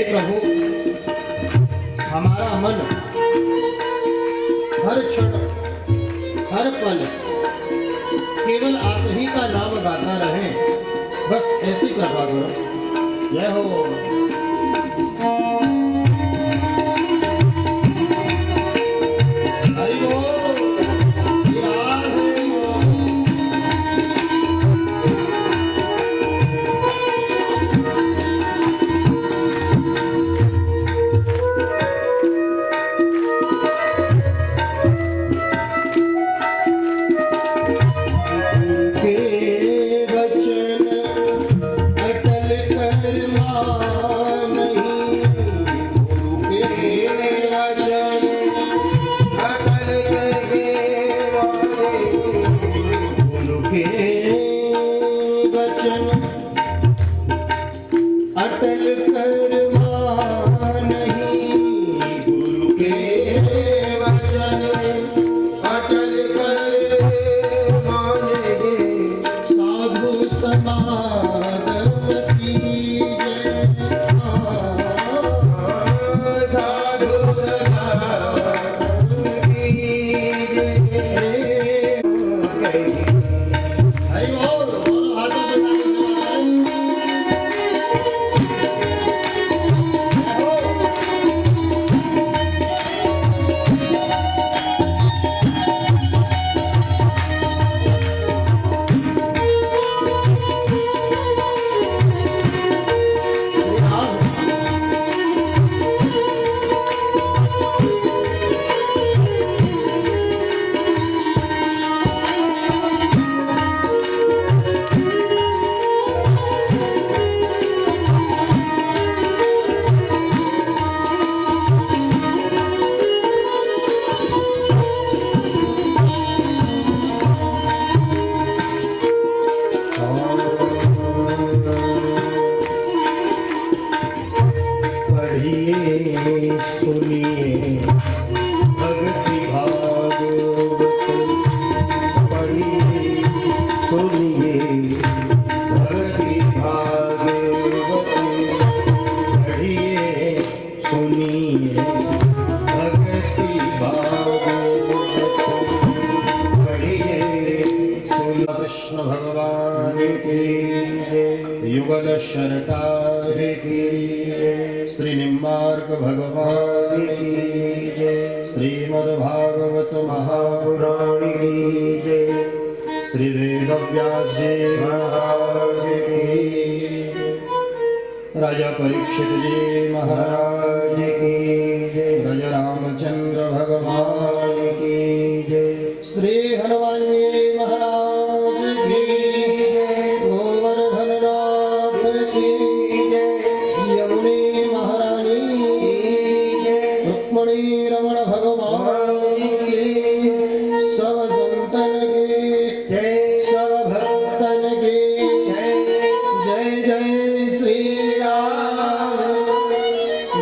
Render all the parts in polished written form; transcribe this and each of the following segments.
प्रभु, हमारा मन हर क्षण हर पल केवल आप ही का नाम गाता रहे, बस ऐसी कृपा करो। जय हो। युगल सरकार की, श्री निम्बार्क भगवान की जय। श्रीमद्भागवत महापुराण की जय। श्री वेद व्यास जी महाराज की। राजा परीक्षित जी महाराज की जय। राजा रामचंद्र भगवान की जय। श्री हनुमान जी महाराज की जय। गोवर्धन नाथ की जय। यमुनी महारानी की जय। रुक्मणी रमण भगवान की। सब संतन की जय। सब भक्तन की जय। जय जय श्री राम।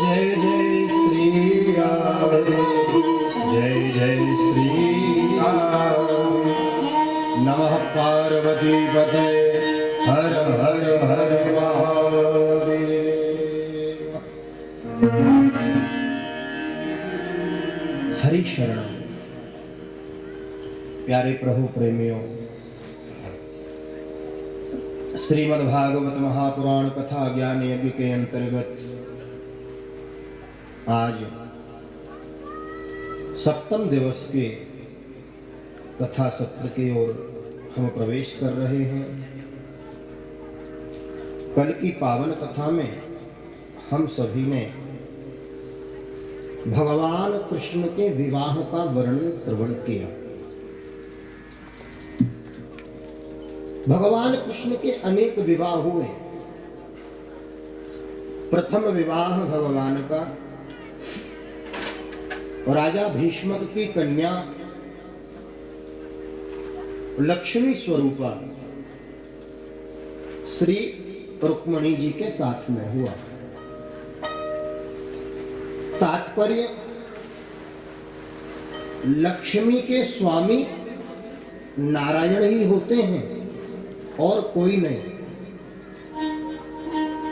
जय जय श्री राम। जय जय श्री राम। नमः पार्वती पते हर हर हर महादेव। हरि शरण। प्यारे प्रभु प्रेमियों, श्रीमद्भागवत महापुराण कथा ज्ञान यज्ञ के अंतर्गत आज सप्तम दिवस के कथा सत्र की ओर हम प्रवेश कर रहे हैं। कल की पावन कथा में हम सभी ने भगवान कृष्ण के विवाह का वर्णन श्रवण किया। भगवान कृष्ण के अनेक विवाह हुए। प्रथम विवाह भगवान का राजा भीष्मक की कन्या लक्ष्मी स्वरूपा श्री रुक्मणी जी के साथ में हुआ। तात्पर्य, लक्ष्मी के स्वामी नारायण ही होते हैं और कोई नहीं।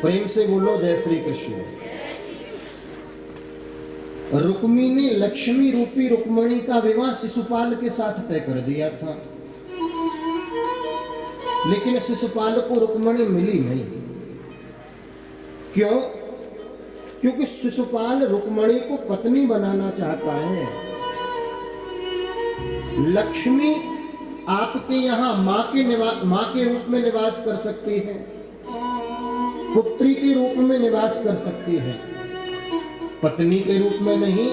प्रेम से बोलो जय श्री कृष्ण। रुक्मी ने लक्ष्मी रूपी रुक्मणी का विवाह शिशुपाल के साथ तय कर दिया था, लेकिन शिशुपाल को रुक्मणी मिली नहीं। क्यों? क्योंकि शिशुपाल रुक्मणी को पत्नी बनाना चाहता है। लक्ष्मी आपके यहाँ माँ के रूप में निवास कर सकती है, पुत्री के रूप में निवास कर सकती है, पत्नी के रूप में नहीं।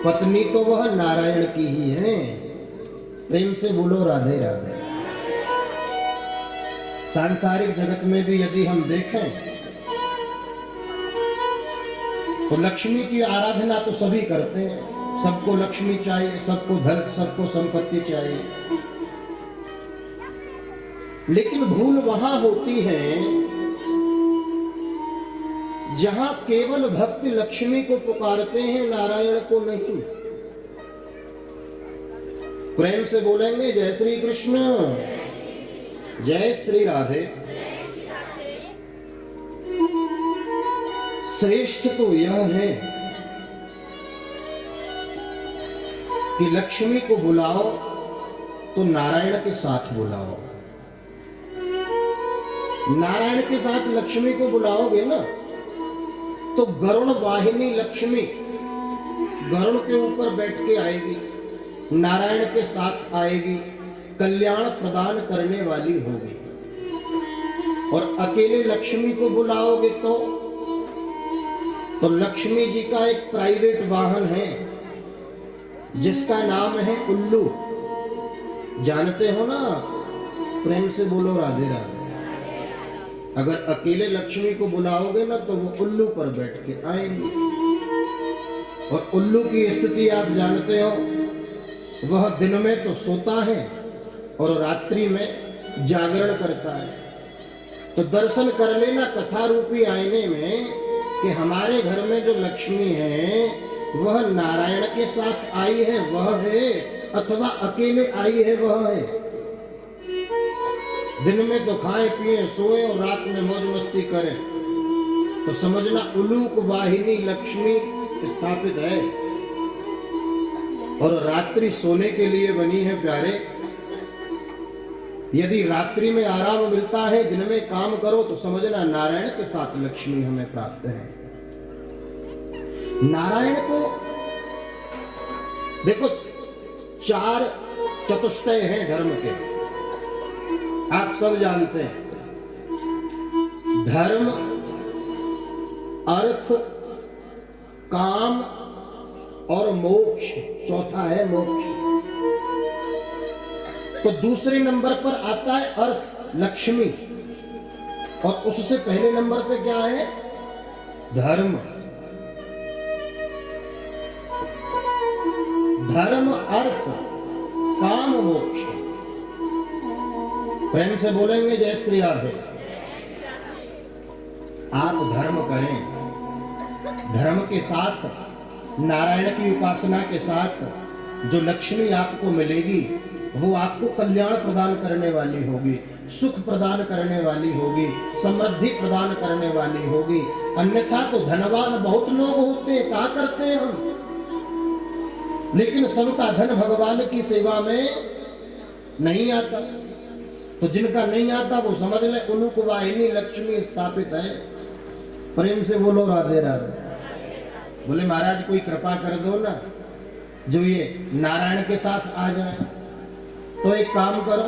पत्नी तो वह नारायण की ही है। प्रेम से बोलो राधे राधे। सांसारिक जगत में भी यदि हम देखें तो लक्ष्मी की आराधना तो सभी करते हैं। सबको लक्ष्मी चाहिए, सबको धन, सबको संपत्ति चाहिए, लेकिन भूल वहां होती है जहां केवल भक्त लक्ष्मी को पुकारते हैं, नारायण को नहीं। प्रेम से बोलेंगे जय श्री कृष्ण, जय श्री राधे। श्रेष्ठ तो यह है कि लक्ष्मी को बुलाओ तो नारायण के साथ बुलाओ। नारायण के साथ लक्ष्मी को बुलाओगे ना तो गरुण वाहिनी लक्ष्मी गरुण के ऊपर बैठ के आएगी, नारायण के साथ आएगी, कल्याण प्रदान करने वाली होगी। और अकेले लक्ष्मी को बुलाओगे तो लक्ष्मी जी का एक प्राइवेट वाहन है जिसका नाम है उल्लू। जानते हो ना? प्रेम से बोलो राधे राधे। अगर अकेले लक्ष्मी को बुलाओगे ना तो वो उल्लू पर बैठ के आएंगे। और उल्लू की स्थिति आप जानते हो, वह दिन में तो सोता है और रात्रि में जागरण करता है। तो दर्शन कर लेना कथा रूपी आईने में कि हमारे घर में जो लक्ष्मी है वह नारायण के साथ आई है, वह है, अथवा अकेले आई है, वह है। दिन में तो खाए पिए सोए और रात में मौज मस्ती करें, तो समझना उलूक वाहिनी लक्ष्मी स्थापित है और रात्रि सोने के लिए बनी है प्यारे। यदि रात्रि में आराम मिलता है, दिन में काम करो, तो समझना नारायण के साथ लक्ष्मी हमें प्राप्त है। नारायण को देखो, 4 चतुष्टय हैं धर्म के, आप सब जानते हैं। धर्म, अर्थ, काम और मोक्ष, चौथा है मोक्ष। तो दूसरे नंबर पर आता है अर्थ, लक्ष्मी, और उससे पहले नंबर पे क्या है? धर्म। धर्म, अर्थ, काम, मोक्ष। प्रेम से बोलेंगे जय श्री राधे। आप धर्म करें, धर्म के साथ, नारायण की उपासना के साथ जो लक्ष्मी आपको मिलेगी वो आपको कल्याण प्रदान करने वाली होगी, सुख प्रदान करने वाली होगी, समृद्धि प्रदान करने वाली होगी। अन्यथा तो धनवान बहुत लोग होते हैं, क्या करते हैं हम, लेकिन सबका धन भगवान की सेवा में नहीं आता। तो जिनका नहीं आता वो समझ ले उलूक वाहिनी लक्ष्मी स्थापित है। प्रेम से बोलो राधे राधे। बोले महाराज कोई कृपा कर दो ना, जो ये नारायण के साथ आ जाए। तो एक काम करो,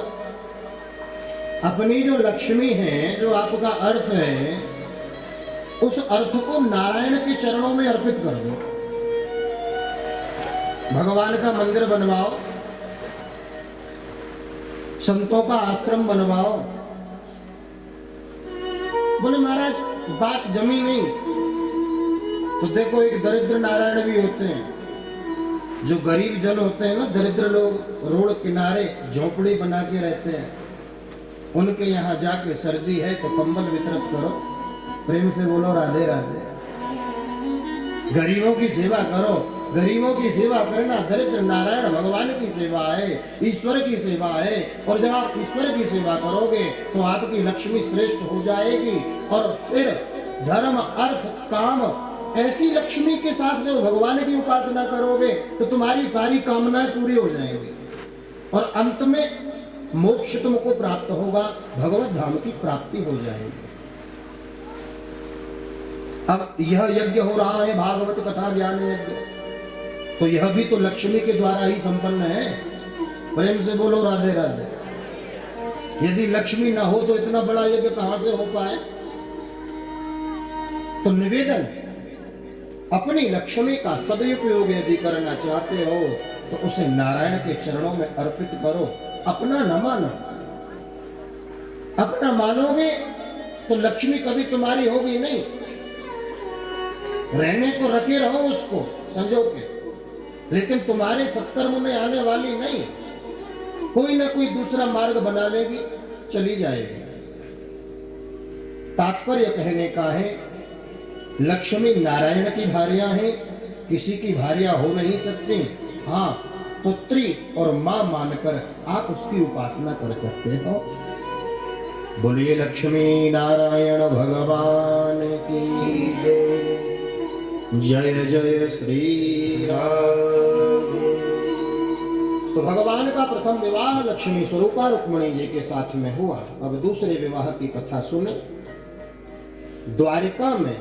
अपनी जो लक्ष्मी है, जो आपका अर्थ है, उस अर्थ को नारायण के चरणों में अर्पित कर दो। भगवान का मंदिर बनवाओ, संतों का आश्रम बनवाओ। बोले महाराज बात जमी नहीं। तो देखो एक दरिद्र नारायण भी होते हैं, जो गरीब जन होते हैं ना, दरिद्र लोग, रोड किनारे झोपड़ी बना के रहते हैं, उनके यहाँ जाके सर्दी है तो कंबल वितरित करो। प्रेम से बोलो राधे राधे। गरीबों की सेवा करो। गरीबों की सेवा करना दरिद्र नारायण भगवान की सेवा है, ईश्वर की सेवा है। और जब आप ईश्वर की सेवा करोगे तो आपकी लक्ष्मी श्रेष्ठ हो जाएगी। और फिर धर्म, अर्थ, काम ऐसी लक्ष्मी के साथ जो भगवान की उपासना करोगे तो तुम्हारी सारी कामनाएं पूरी हो जाएंगी और अंत में मोक्ष तुमको प्राप्त होगा, भगवत धाम की प्राप्ति हो जाएगी। अब यह यज्ञ हो रहा है भागवत कथा ज्ञान यज्ञ, तो यह भी तो लक्ष्मी के द्वारा ही संपन्न है। प्रेम से बोलो राधे राधे। यदि लक्ष्मी ना हो तो इतना बड़ा यज्ञ कहां से हो पाए। तो निवेदन, अपनी लक्ष्मी का सदुपयोग यदि करना चाहते हो तो उसे नारायण के चरणों में अर्पित करो। अपना न मानो, अपना मानोगे तो लक्ष्मी कभी तुम्हारी होगी नहीं। रहने को रखे रहो उसको संजो के, लेकिन तुम्हारे सत्कर्म में आने वाली नहीं, कोई ना कोई दूसरा मार्ग बना लेगी, चली जाएगी। तात्पर्य कहने का है, लक्ष्मी नारायण की भार्या है, किसी की भार्या हो नहीं सकती। हाँ, पुत्री और मां मानकर आप उसकी उपासना कर सकते हो। बोलिए लक्ष्मी नारायण भगवान की जय जय श्री राम। तो भगवान का प्रथम विवाह लक्ष्मी स्वरूपा रुक्मिणी जी के साथ में हुआ। अब दूसरे विवाह की कथा सुने। द्वारिका में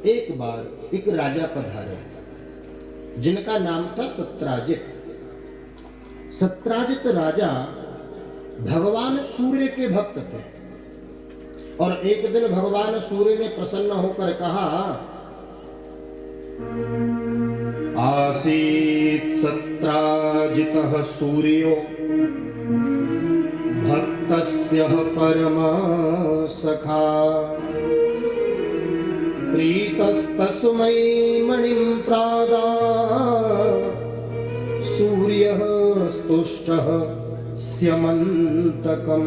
एक बार एक राजा पधारे जिनका नाम था सत्राजित। सत्राजित राजा भगवान सूर्य के भक्त थे और एक दिन भगवान सूर्य ने प्रसन्न होकर कहा, आसीत् सत्राजितः सूर्यो भक्तस्य परम सखा प्रीतस्तस्मै मणिं प्रादा सूर्यः स्तुष्टः स्यमन्तकम्।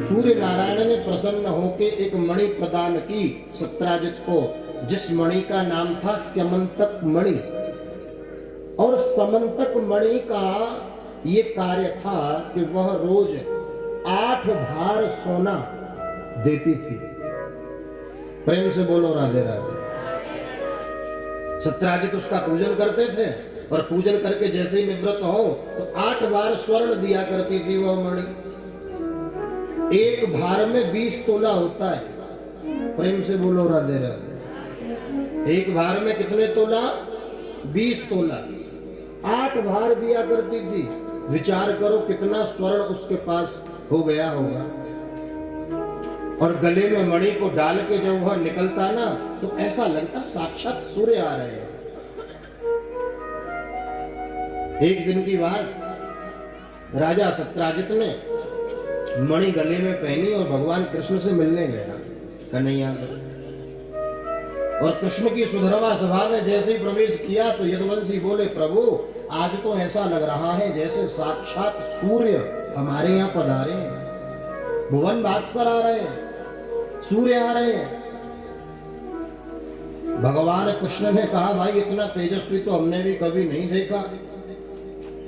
सूर्य नारायण ने प्रसन्न होकर एक मणि प्रदान की सत्राजित को, जिस मणि का नाम था स्यमंतक मणि। और समंतक मणि का ये कार्य था कि वह रोज 8 भार सोना देती थी। प्रेम से बोलो राधे राधे। सत्राजित उसका पूजन करते थे और पूजन करके जैसे ही निवृत्त हो तो 8 बार स्वर्ण दिया करती थी वह मणि। एक भार में 20 तोला होता है। प्रेम से बोलो राधे राधे। एक भार में कितने तोला? 20 तोला। 8 भार दिया करती थी। विचार करो कितना स्वर्ण उसके पास हो गया होगा। और गले में मणि को डाल के जब वह निकलता ना तो ऐसा लगता साक्षात सूर्य आ रहे हैं। एक दिन की बात, राजा सत्राजित ने मणि गले में पहनी और भगवान कृष्ण से मिलने गया कन्हैया से। और कृष्ण की सुधर्मा सभा में जैसे ही प्रवेश किया तो यदुवंशी बोले, प्रभु आज तो ऐसा लग रहा है जैसे साक्षात सूर्य हमारे यहाँ पधारे हैं। भुवन भास्कर आ रहे हैं, सूर्य आ रहे हैं। भगवान कृष्ण ने कहा, भाई इतना तेजस्वी तो हमने भी कभी नहीं देखा,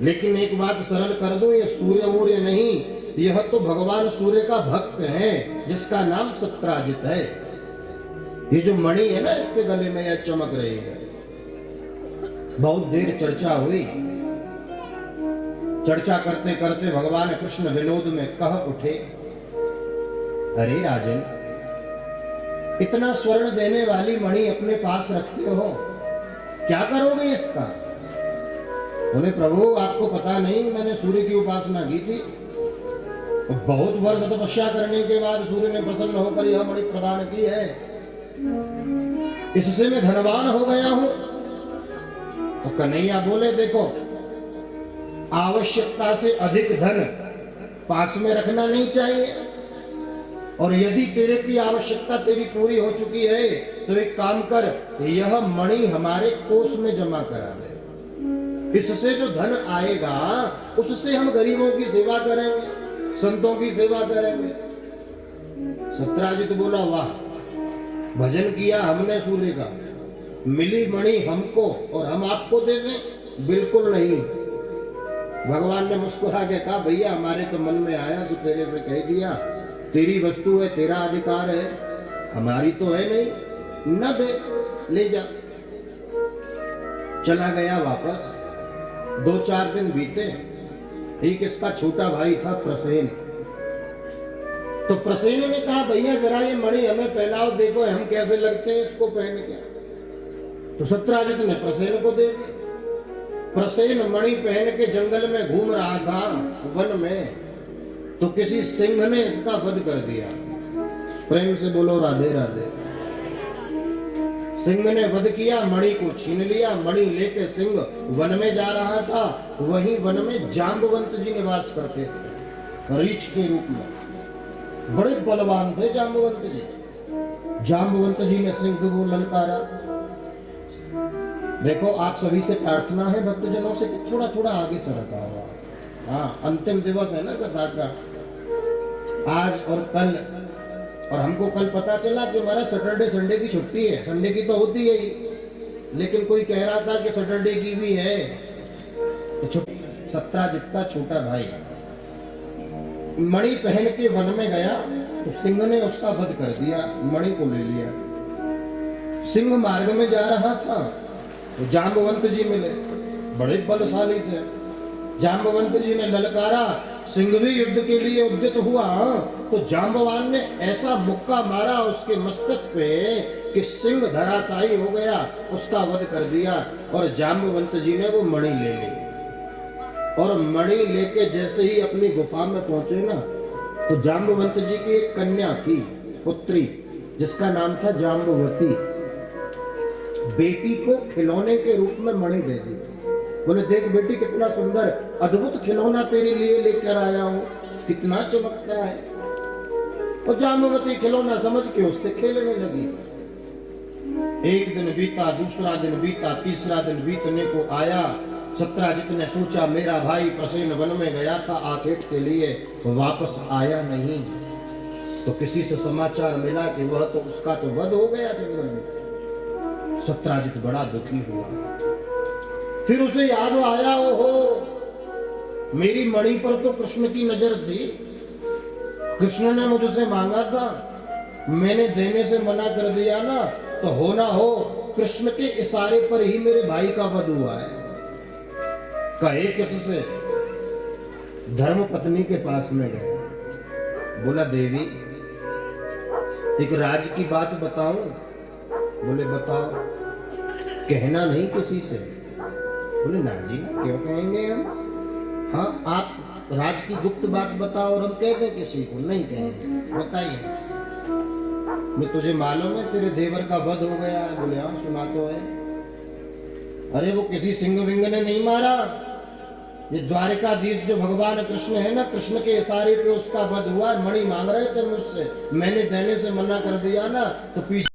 लेकिन एक बात सरल कर दूं, ये सूर्य वूर्य नहीं, यह तो भगवान सूर्य का भक्त है जिसका नाम सत्राजित है। ये जो मणि है ना इसके गले में यह चमक रही है। बहुत देर चर्चा हुई। चर्चा करते करते भगवान कृष्ण विनोद में कह उठे, अरे राजन, इतना स्वर्ण देने वाली मणि अपने पास रखते हो, क्या करोगे इसका? बोले, प्रभु आपको पता नहीं, मैंने सूर्य की उपासना की थी, बहुत वर्ष तपस्या करने के बाद सूर्य ने प्रसन्न होकर यह मणि प्रदान की है, इससे मैं धनवान हो गया हूं। तो कन्हैया बोले, देखो आवश्यकता से अधिक धन पास में रखना नहीं चाहिए, और यदि तेरे की आवश्यकता तेरी पूरी हो चुकी है तो एक काम कर, यह मणि हमारे कोष में जमा करा दे। इससे जो धन आएगा उससे हम गरीबों की सेवा करेंगे, संतों की सेवा करेंगे। सत्राजित बोला, वाह, भजन किया हमने सूर्य का, मिली मणि हमको और हम आपको दे दें? बिल्कुल नहीं। भगवान ने मुस्कुरा के कहा, भैया हमारे तो मन में आया सो तेरे से कह दिया, तेरी वस्तु है, तेरा अधिकार है, हमारी तो है नहीं। न दे, ले जा। चला गया वापस। 2-4 दिन बीते। एक इसका छोटा भाई था प्रसेन। तो प्रसेन ने कहा भैया जरा ये मणि हमें पहनाओ, देखो हम कैसे लगते हैं इसको पहन के। तो सत्राजित ने प्रसेन को दे दी। प्रसेन मणि पहन के जंगल में घूम रहा था, वन में, तो किसी सिंह ने इसका वध कर दिया। प्रेम से बोलो राधे राधे। सिंह ने वध किया, मणि को छीन लिया। मणि लेके सिंह वन में जा रहा था। वहीं वन में जाम्बवंत जी निवास करते थे, रीछ के रूप में। बड़े बलवान थे जाम्बवंत जी। जाम्बवंत जी ने सिंह को ललकारा। देखो आप सभी से प्रार्थना है भक्तजनों से कि थोड़ा थोड़ा आगे सरका हुआ। हाँ, अंतिम दिवस है ना कथा का, आज और कल। और हमको कल पता चला कि हमारा सैटरडे संडे की छुट्टी है। संडे की तो होती है ही, लेकिन कोई कह रहा था कि सैटरडे की भी है। तो सत्राजित का छोटा भाई मणि पहन के वन में गया, तो सिंह ने उसका वध कर दिया, मणि को ले लिया। सिंह मार्ग में जा रहा था तो जाम्बवंत जी मिले, बड़े बलशाली थे। जाम्बवंत जी ने ललकारा, सिंह भी युद्ध के लिए उद्यत हुआ। तो जाम्बवान ने ऐसा मुक्का मारा उसके मस्तक पे कि सिंह धराशायी हो गया, उसका वध कर दिया। और जाम्बवंत जी ने वो मणि ले ली। और मणि लेके जैसे ही अपनी गुफा में पहुंचे ना, तो जाम्बवंत जी की एक कन्या थी, पुत्री, जिसका नाम था जाम्बवती। बेटी को खिलौने के रूप में मणि दे दी। बोले देख बेटी कितना सुंदर अद्भुत खिलौना तेरे लिए लेकर आया हूं, कितना चमकता है। और जाम्बवती खिलौना समझ के उससे खेलने लगी। एक दिन बीता, दूसरा दिन बीता, तीसरा दिन बीतने को आया। सत्राजित ने सोचा मेरा भाई प्रसेन वन में गया था आखेट के लिए, वापस आया नहीं। तो किसी से समाचार मिला कि वह तो उसका तो वध हो गया जंगल में। सत्राजित बड़ा दुखी हुआ। फिर उसे याद आया, ओहो मेरी मणि पर तो कृष्ण की नजर थी, कृष्ण ने मुझसे मांगा था, मैंने देने से मना कर दिया ना, तो हो ना हो कृष्ण के इशारे पर ही मेरे भाई का वध हुआ है। कहे किससे? धर्म पत्नी के पास में गए। बोला देवी एक राज की बात बताऊं? बोले बताओ। कहना नहीं किसी से। बोले ना जी ना, क्यों कहेंगे हम? हाँ आप राज की गुप्त बात बताओ और हम कह दें किसी को? नहीं कहेंगे। बताइए। मैं तुझे मालूम है तेरे देवर का वध हो गया है? बोले हाँ सुना तो है। अरे वो किसी सिंह विंग ने नहीं मारा, ये द्वारिकाधीश जो भगवान कृष्ण है ना, कृष्ण के इशारे पे उसका वध हुआ। मणि मांग रहे थे मुझसे, मैंने देने से मना कर दिया ना, तो पीछे